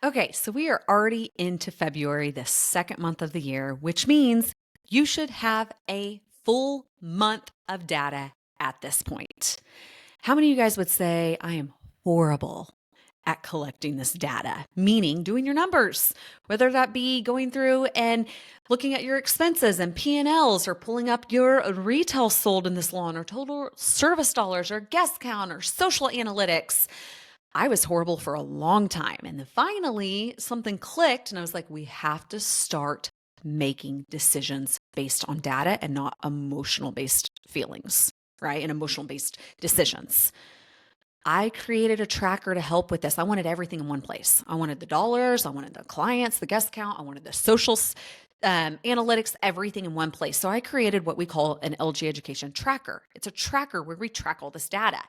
Okay, so we are already into February, the second month of the year, which means you should have a full month of data at this point. How many of you guys would say, I am horrible at collecting this data, meaning doing your numbers, whether that be going through and looking at your expenses and P&Ls or pulling up your retail sold in the salon or total service dollars or guest count or social analytics. I was horrible for a long time. And then finally, something clicked, and I was like, we have to start making decisions based on data and not emotional based feelings, right? And emotional based decisions. I created a tracker to help with this. I wanted everything in one place. I wanted the dollars, I wanted the clients, the guest count, I wanted the socials, analytics, everything in one place. So I created what we call an LG Education Tracker. It's a tracker where we track all this data.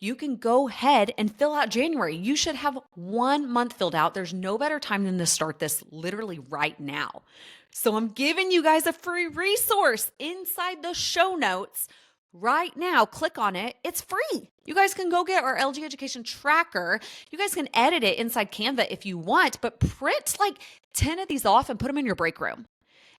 You can go ahead and fill out January. You should have 1 month filled out. There's no better time than to start this literally right now. So I'm giving you guys a free resource inside the show notes right now. Click on it. It's free. You guys can go get our LG Education Tracker. You guys can edit it inside Canva if you want, but print like 10 of these off and put them in your break room.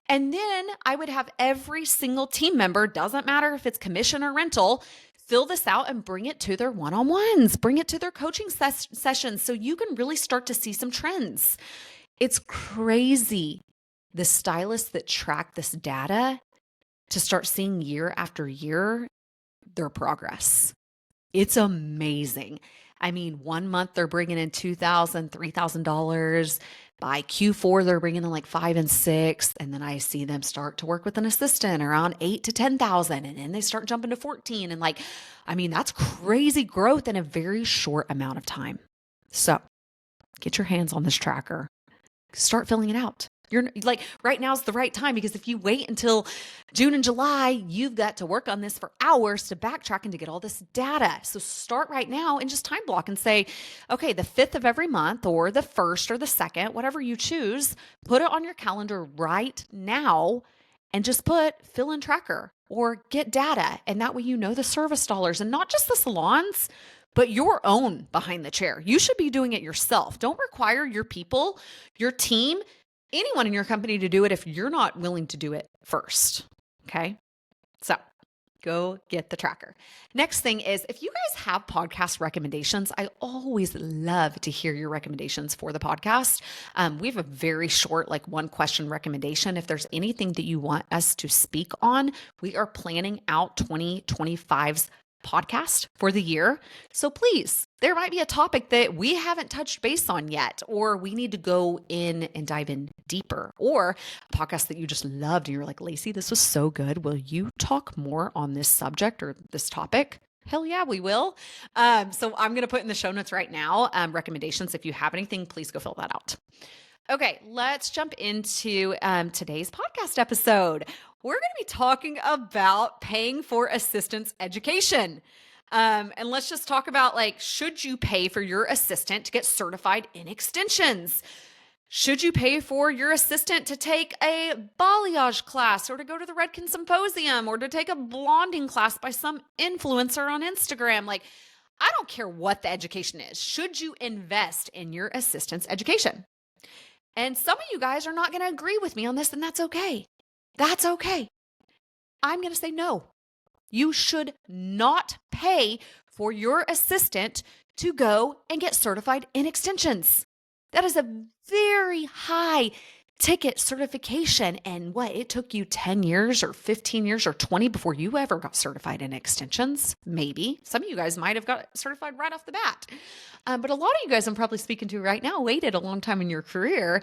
And then I would have every single team member, doesn't matter if it's commission or rental, fill this out and bring it to their one-on-ones, bring it to their coaching sessions so you can really start to see some trends. It's crazy, the stylists that track this data, to start seeing year after year their progress. It's amazing. I mean, 1 month they're bringing in $2,000, $3,000. By Q4, they're bringing in like 5 and 6. And then I see them start to work with an assistant around 8 to 10,000. And then they start jumping to 14. And that's crazy growth in a very short amount of time. So get your hands on this tracker. Start filling it out. You're like, right now is the right time, because if you wait until June and July, you've got to work on this for hours to backtrack and to get all this data. So start right now and just time block and say, okay, the 5th of every month or the 1st or the 2nd, whatever you choose, put it on your calendar right now and just put fill in tracker or get data. And that way, you know, the service dollars, and not just the salons, but your own behind the chair. You should be doing it yourself. Don't require your people, your team, anyone in your company to do it if you're not willing to do it first. Okay. So go get the tracker. Next thing is, if you guys have podcast recommendations, I always love to hear your recommendations for the podcast. We have a very short, like 1 question recommendation. If there's anything that you want us to speak on, we are planning out 2025's podcast for the year. So please, there might be a topic that we haven't touched base on yet, or we need to go in and dive in deeper, or a podcast that you just loved and you're like, Lacey, this was so good. Will you talk more on this subject or this topic? Hell yeah, we will. So I'm going to put in the show notes right now, recommendations. If you have anything, please go fill that out. Okay, let's jump into today's podcast episode. We're going to be talking about paying for assistants education. And let's just talk about, like, should you pay for your assistant to get certified in extensions? Should you pay for your assistant to take a balayage class or to go to the Redken Symposium or to take a blonding class by some influencer on Instagram? Like, I don't care what the education is. Should you invest in your assistant's education? And some of you guys are not going to agree with me on this, and that's okay. That's okay. I'm going to say no. You should not pay for your assistant to go and get certified in extensions. That is a very high ticket certification. And it took you 10 years or 15 years or 20 before you ever got certified in extensions. Maybe. Some of you guys might have got certified right off the bat. But a lot of you guys I'm probably speaking to right now waited a long time in your career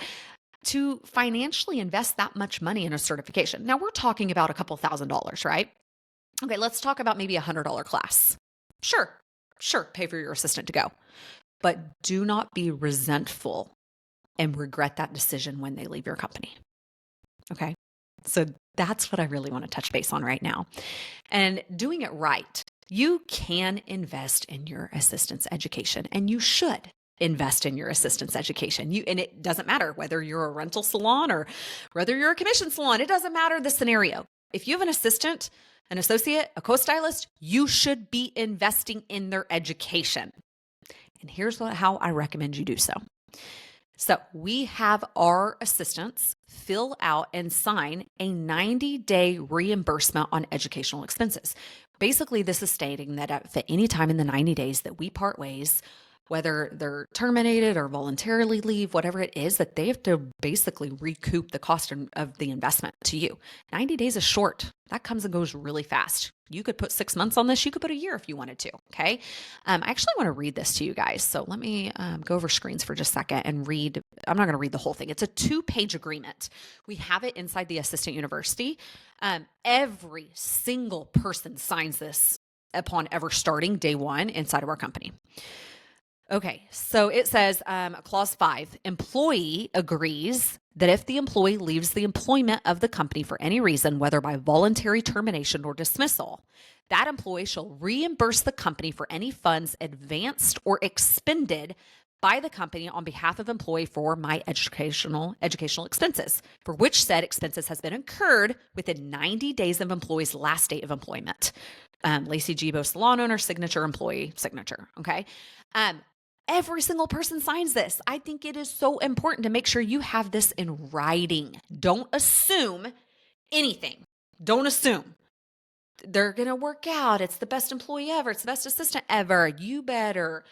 to financially invest that much money in a certification. Now we're talking about a couple $1,000s, right? Okay, let's talk about maybe $100 class. Sure, pay for your assistant to go. But do not be resentful and regret that decision when they leave your company. Okay? So that's what I really want to touch base on right now. And doing it right, you can invest in your assistant's education, and you should invest in your assistant's education. And it doesn't matter whether you're a rental salon or whether you're a commission salon. It doesn't matter the scenario. If you have an assistant, an associate, a co-stylist, you should be investing in their education. And here's how I recommend you do so. So we have our assistants fill out and sign a 90-day reimbursement on educational expenses. Basically, this is stating that at any time in the 90 days that we part ways, whether they're terminated or voluntarily leave, whatever it is, that they have to basically recoup the cost of the investment to you. 90 days is short. That comes and goes really fast. You could put 6 months on this. You could put a year if you wanted to. Okay. I actually want to read this to you guys. So let me go over screens for just a second and read. I'm not going to read the whole thing. It's a 2-page agreement. We have it inside the Assistant University. Every single person signs this upon ever starting day one inside of our company. Okay, so it says, clause 5, employee agrees that if the employee leaves the employment of the company for any reason, whether by voluntary termination or dismissal, that employee shall reimburse the company for any funds advanced or expended by the company on behalf of employee for my educational expenses, for which said expenses has been incurred within 90 days of employee's last date of employment. Lacey Gibo, salon owner, signature, employee, signature. Okay. Every single person signs this. I think it is so important to make sure you have this in writing. Don't assume anything. Don't assume they're going to work out. It's the best employee ever. It's the best assistant ever. You better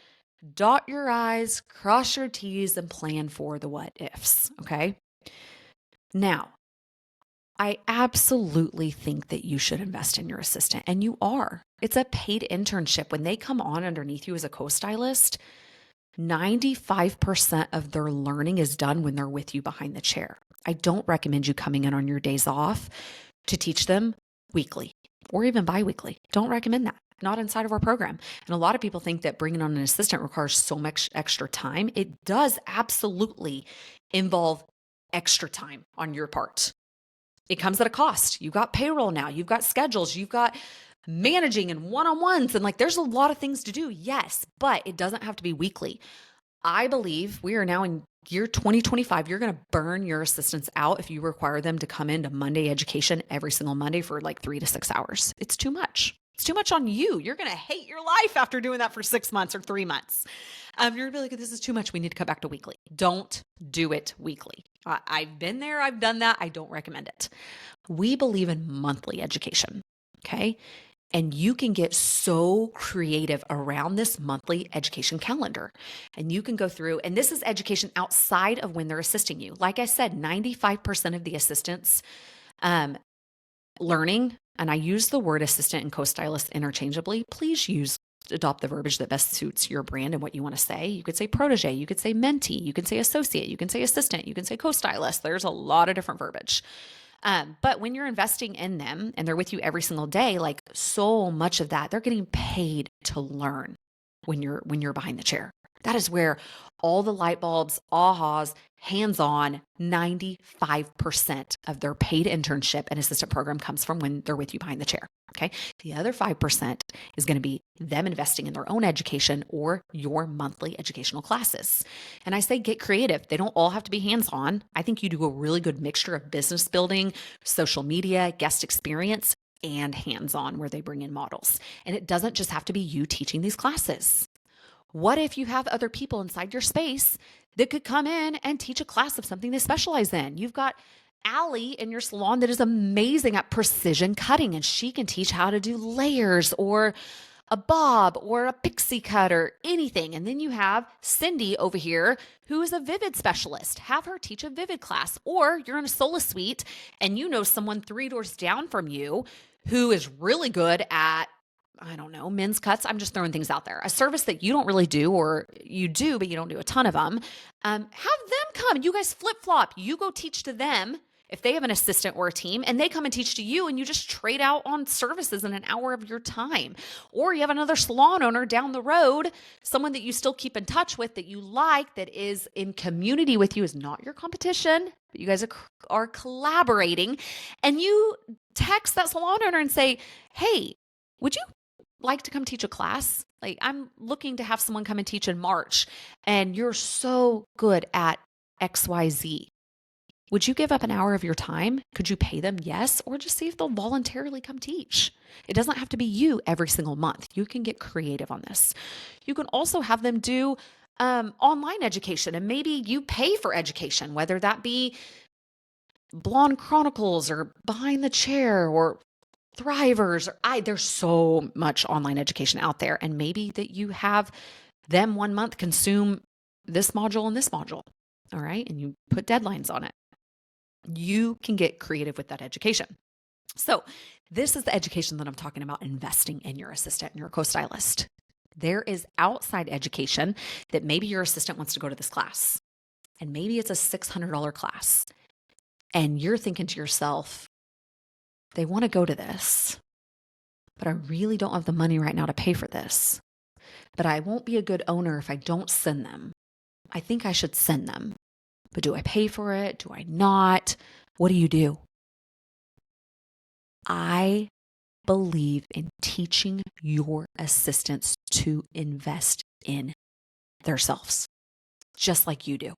dot your I's, cross your T's, and plan for the what ifs. Okay. Now, I absolutely think that you should invest in your assistant, and you are. It's a paid internship. When they come on underneath you as a co-stylist, 95% of their learning is done when they're with you behind the chair. I don't recommend you coming in on your days off to teach them weekly or even bi-weekly. Don't recommend that. Not inside of our program. And a lot of people think that bringing on an assistant requires so much extra time. It does absolutely involve extra time on your part. It comes at a cost. You've got payroll now. You've got schedules. You've got managing and one-on-ones. And there's a lot of things to do. Yes, but it doesn't have to be weekly. I believe we are now in year 2025. You're going to burn your assistants out if you require them to come into Monday education every single Monday for 3 to 6 hours. It's too much. It's too much on you. You're going to hate your life after doing that for 6 months or 3 months. You're going to be like, this is too much. We need to cut back to weekly. Don't do it weekly. I've been there. I've done that. I don't recommend it. We believe in monthly education. Okay. And you can get so creative around this monthly education calendar. And you can go through, and this is education outside of when they're assisting you. Like I said, 95% of the assistants learning, and I use the word assistant and co-stylist interchangeably. Please adopt the verbiage that best suits your brand and what you want to say. You could say protege, you could say mentee, you can say associate, you can say assistant, you can say co-stylist. There's a lot of different verbiage. But when you're investing in them and they're with you every single day, so much of that, they're getting paid to learn when you're behind the chair. That is where all the light bulbs, ahas, hands-on, 95% of their paid internship and assistant program comes from when they're with you behind the chair. Okay. The other 5% is going to be them investing in their own education or your monthly educational classes. And I say get creative. They don't all have to be hands-on. I think you do a really good mixture of business building, social media, guest experience, and hands-on where they bring in models. And it doesn't just have to be you teaching these classes. What if you have other people inside your space that could come in and teach a class of something they specialize in? You've got Allie in your salon that is amazing at precision cutting, and she can teach how to do layers or a bob or a pixie cut or anything. And then you have Cindy over here who is a Vivid specialist. Have her teach a Vivid class. Or you're in a Sola suite and you know someone 3 doors down from you who is really good at, I don't know, men's cuts. I'm just throwing things out there. A service that you don't really do, or you do, but you don't do a ton of them. Have them come. You guys flip-flop. You go teach to them if they have an assistant or a team, and they come and teach to you, and you just trade out on services in an hour of your time. Or you have another salon owner down the road, someone that you still keep in touch with that you like, that is in community with you, is not your competition, but you guys are collaborating. And you text that salon owner and say, hey, would you like to come teach a class? I'm looking to have someone come and teach in March, and you're so good at XYZ. Would you give up an hour of your time? Could you pay them? Yes. Or just see if they'll voluntarily come teach. It doesn't have to be you every single month. You can get creative on this. You can also have them do online education, and maybe you pay for education, whether that be Blonde Chronicles or Behind the Chair or Thrivers. There's so much online education out there, and maybe that you have them 1 month consume this module and this module. All right. And you put deadlines on it. You can get creative with that education. So this is the education that I'm talking about, investing in your assistant and your co-stylist. There is outside education that maybe your assistant wants to go to this class, and maybe it's a $600 class. And you're thinking to yourself, they want to go to this, but I really don't have the money right now to pay for this. But I won't be a good owner if I don't send them. I think I should send them. But do I pay for it? Do I not? What do you do? I believe in teaching your assistants to invest in themselves, just like you do.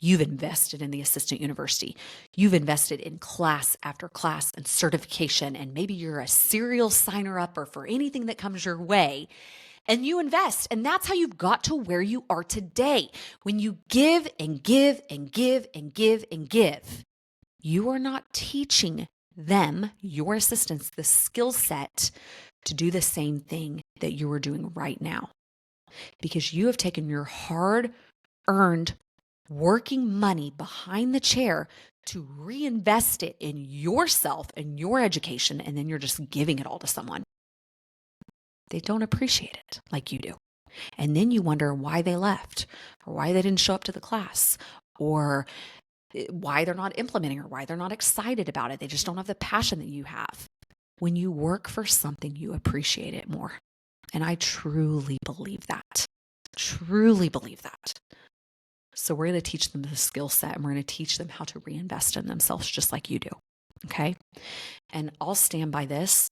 You've invested in the assistant university. You've invested in class after class and certification, and maybe you're a serial signer-upper for anything that comes your way, and you invest, and that's how you've got to where you are today. When you give and give and give and give and give, you are not teaching them, your assistants, the skill set to do the same thing that you are doing right now, because you have taken your hard-earned working money behind the chair to reinvest it in yourself and your education, and then you're just giving it all to someone. They don't appreciate it like you do. And then you wonder why they left, or why they didn't show up to the class, or why they're not implementing, or why they're not excited about it. They just don't have the passion that you have. When you work for something, you appreciate it more. And I truly believe that. Truly believe that. So we're going to teach them the skill set, and we're going to teach them how to reinvest in themselves just like you do. Okay? And I'll stand by this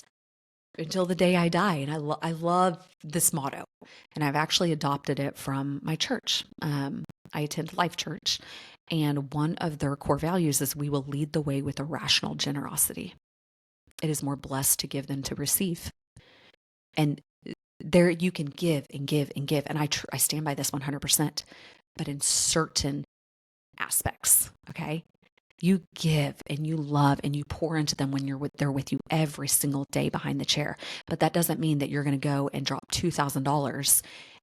until the day I die. And I love this motto, and I've actually adopted it from my church. I attend Life Church, and one of their core values is we will lead the way with irrational generosity. It is more blessed to give than to receive. And there you can give and give and give. And I stand by this 100%, but in certain aspects, okay? You give and you love and you pour into them when they're with you every single day behind the chair. But that doesn't mean that you're going to go and drop $2,000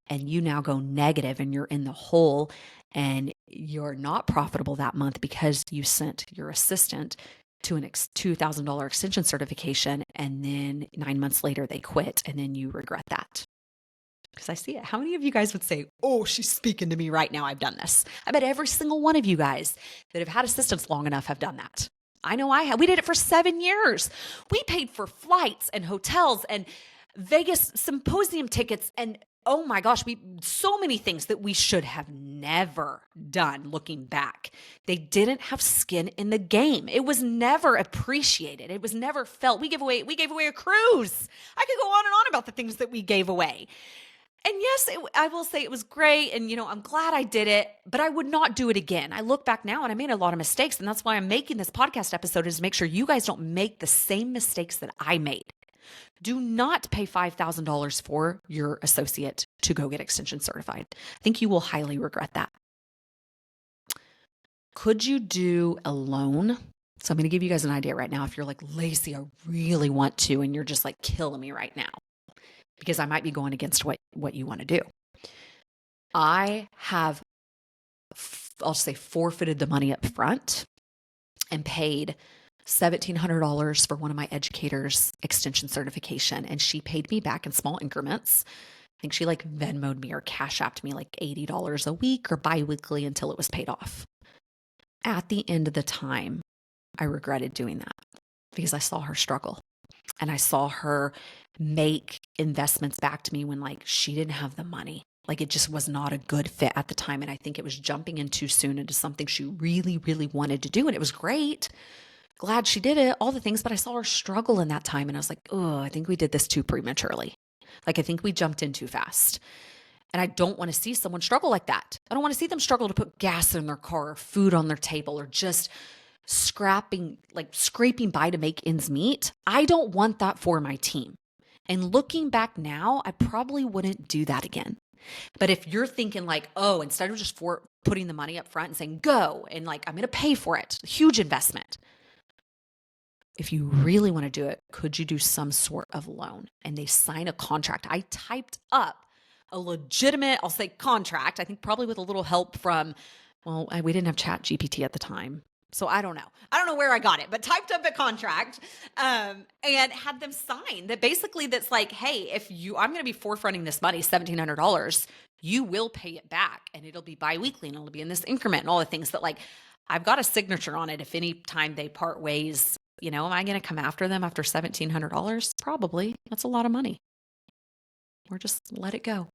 and you now go negative and you're in the hole and you're not profitable that month because you sent your assistant to an $2,000 extension certification, and then 9 months later they quit, and then you regret that. Because I see it. How many of you guys would say, oh, she's speaking to me right now, I've done this? I bet every single one of you guys that have had assistants long enough have done that. I know I have. We did it for 7 years. We paid for flights and hotels and Vegas symposium tickets, and oh my gosh, so many things that we should have never done looking back. They didn't have skin in the game. It was never appreciated. It was never felt. We gave away a cruise. I could go on and on about the things that we gave away. And yes, I will say it was great. And, I'm glad I did it, but I would not do it again. I look back now and I made a lot of mistakes. And that's why I'm making this podcast episode, is to make sure you guys don't make the same mistakes that I made. Do not pay $5,000 for your associate to go get extension certified. I think you will highly regret that. Could you do a loan? So I'm going to give you guys an idea right now. If you're like, Lacey, I really want to, and you're just like killing me right now, because I might be going against what you want to do. I have, I'll say, forfeited the money up front and paid $1,700 for one of my educators' extension certification. And she paid me back in small increments. I think she Venmo'd me or Cash Apped me $80 a week or biweekly until it was paid off. At the end of the time, I regretted doing that because I saw her struggle. And I saw her make investments back to me when she didn't have the money. It just was not a good fit at the time. And I think it was jumping in too soon into something she really, really wanted to do. And it was great. Glad she did it, all the things, but I saw her struggle in that time. And I was like, oh, I think we did this too prematurely. I think we jumped in too fast. And I don't want to see someone struggle like that. I don't want to see them struggle to put gas in their car or food on their table or just scraping by to make ends meet. I don't want that for my team. And looking back now, I probably wouldn't do that again. But if you're thinking like, oh, instead of just putting the money up front and saying, go, and like, I'm going to pay for it, huge investment. If you really want to do it, could you do some sort of loan? And they sign a contract. I typed up a legitimate, I'll say contract, I think probably with a little help from, well, we didn't have Chat GPT at the time. So I don't know. I don't know where I got it, but typed up a contract and had them sign that basically that's like, hey, I'm going to be forefronting this money, $1,700, you will pay it back and it'll be biweekly and it'll be in this increment and all the things that like, I've got a signature on it. If any time they part ways, am I going to come after them after $1,700? Probably. That's a lot of money. Or just let it go,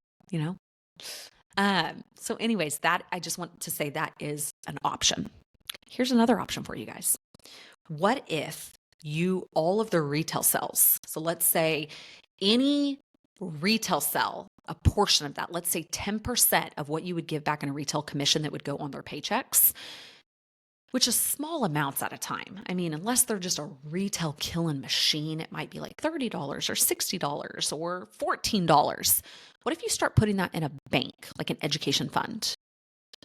So anyways, I just want to say that is an option. Here's another option for you guys. What if all of the retail sales, so let's say any retail sell, a portion of that, let's say 10% of what you would give back in a retail commission that would go on their paychecks, which is small amounts at a time. I mean, unless they're just a retail killing machine, it might be like $30 or $60 or $14. What if you start putting that in a bank, like an education fund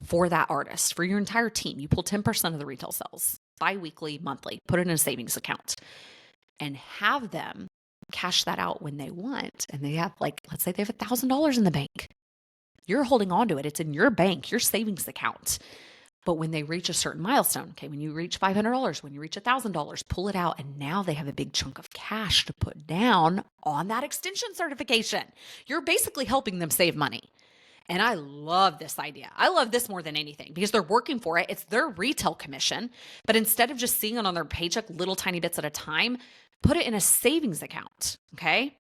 for that artist, for your entire team? You pull 10% of the retail sales, biweekly, monthly, put it in a savings account and have them cash that out when they want. And they have let's say they have $1,000 in the bank. You're holding on to it. It's in your bank, your savings account. But when they reach a certain milestone, okay, when you reach $500, when you reach $1,000, pull it out. And now they have a big chunk of cash to put down on that extension certification. You're basically helping them save money. And I love this idea. I love this more than anything because they're working for it. It's their retail commission. But instead of just seeing it on their paycheck, little tiny bits at a time, put it in a savings account, okay?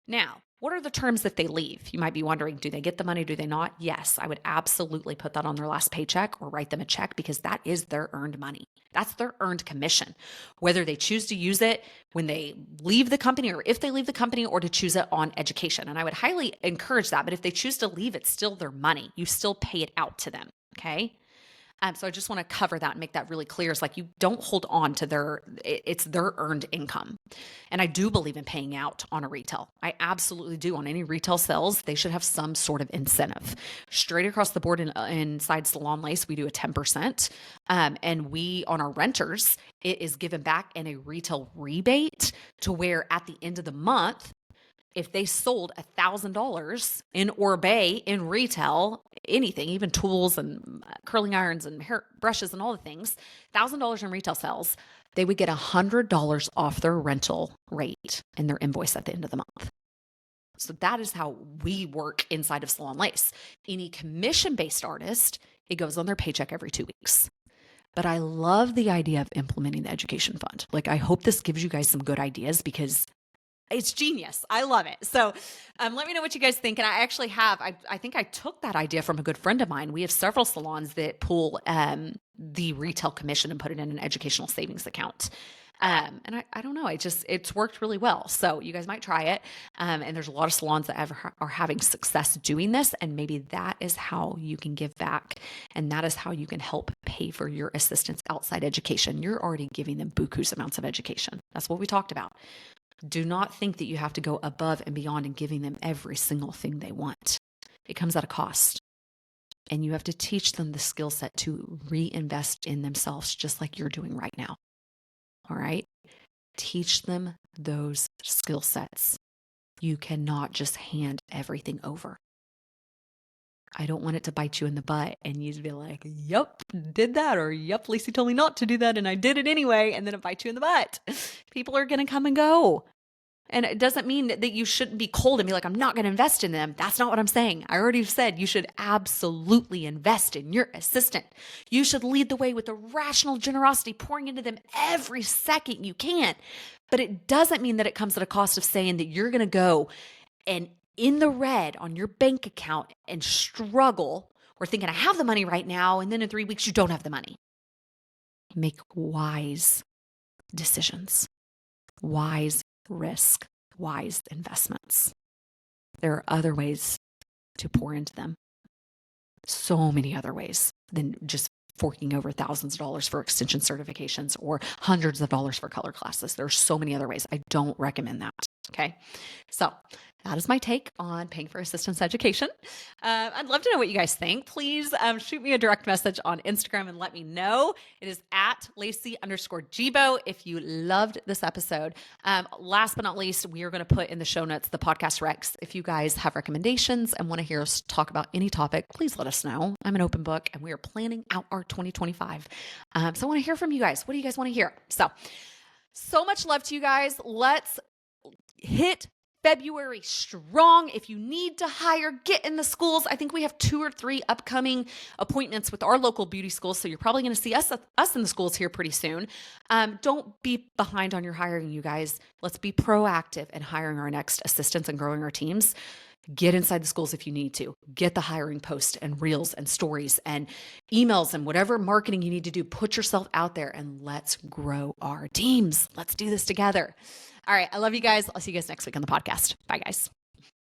Now, what are the terms if they leave? You might be wondering, do they get the money? Do they not? Yes, I would absolutely put that on their last paycheck or write them a check because that is their earned money. That's their earned commission. Whether they choose to use it when they leave the company or if they leave the company or to choose it on education. And I would highly encourage that. But if they choose to leave, it's still their money. You still pay it out to them, okay? So I just want to cover that and make that really clear. It's like you don't hold on to it's their earned income. And I do believe in paying out on a retail. I absolutely do. On any retail sales, they should have some sort of incentive. Straight across the board inside Salon Lace, we do a 10%. And on our renters, it is given back in a retail rebate to where at the end of the month, if they sold $1,000 in Orbay in retail, anything, even tools and curling irons and hair brushes and all the things, $1,000 in retail sales, they would get $100 off their rental rate in their invoice at the end of the month. So that is how we work inside of Salon Lace. Any commission-based artist, it goes on their paycheck every 2 weeks. But I love the idea of implementing the education fund. I hope this gives you guys some good ideas because it's genius. I love it. So let me know what you guys think. And I actually I think I took that idea from a good friend of mine. We have several salons that pull the retail commission and put it in an educational savings account. And I don't know, it's worked really well. So you guys might try it. And there's a lot of salons that are having success doing this. And maybe that is how you can give back. And that is how you can help pay for your assistants outside education. You're already giving them bukus amounts of education. That's what we talked about. Do not think that you have to go above and beyond and giving them every single thing they want. It comes at a cost. And you have to teach them the skill set to reinvest in themselves, just like you're doing right now. All right? Teach them those skill sets. You cannot just hand everything over. I don't want it to bite you in the butt and you'd be like, yep, did that, or yep, Lacey told me not to do that and I did it anyway, and then it bites you in the butt. People are going to come and go. And it doesn't mean that you shouldn't be cold and be like, I'm not going to invest in them. That's not what I'm saying. I already said you should absolutely invest in your assistant. You should lead the way with a rational generosity, pouring into them every second you can. But it doesn't mean that it comes at a cost of saying that you're going to go and in the red on your bank account and struggle or thinking I have the money right now and then in 3 weeks you don't have the money. Make wise decisions, wise risk, wise investments. There are other ways to pour into them. So many other ways than just forking over thousands of dollars for extension certifications or hundreds of dollars for color classes. There are so many other ways. I don't recommend that. Okay. So that is my take on paying for assistance education. I'd love to know what you guys think. Please shoot me a direct message on Instagram and let me know. It is at Lacey_Gibo if you loved this episode. Last but not least, we are going to put in the show notes the podcast recs. If you guys have recommendations and want to hear us talk about any topic, please let us know. I'm an open book and we are planning out our 2025. So I want to hear from you guys. What do you guys want to hear? So much love to you guys. Let's hit February strong. If you need to hire, get in the schools. I think we have 2 or 3 upcoming appointments with our local beauty schools. So you're probably going to see us in the schools here pretty soon. Don't be behind on your hiring, you guys. Let's be proactive in hiring our next assistants and growing our teams. Get inside the schools if you need to. Get the hiring posts and reels and stories and emails and whatever marketing you need to do. Put yourself out there and let's grow our teams. Let's do this together. All right. I love you guys. I'll see you guys next week on the podcast. Bye, guys.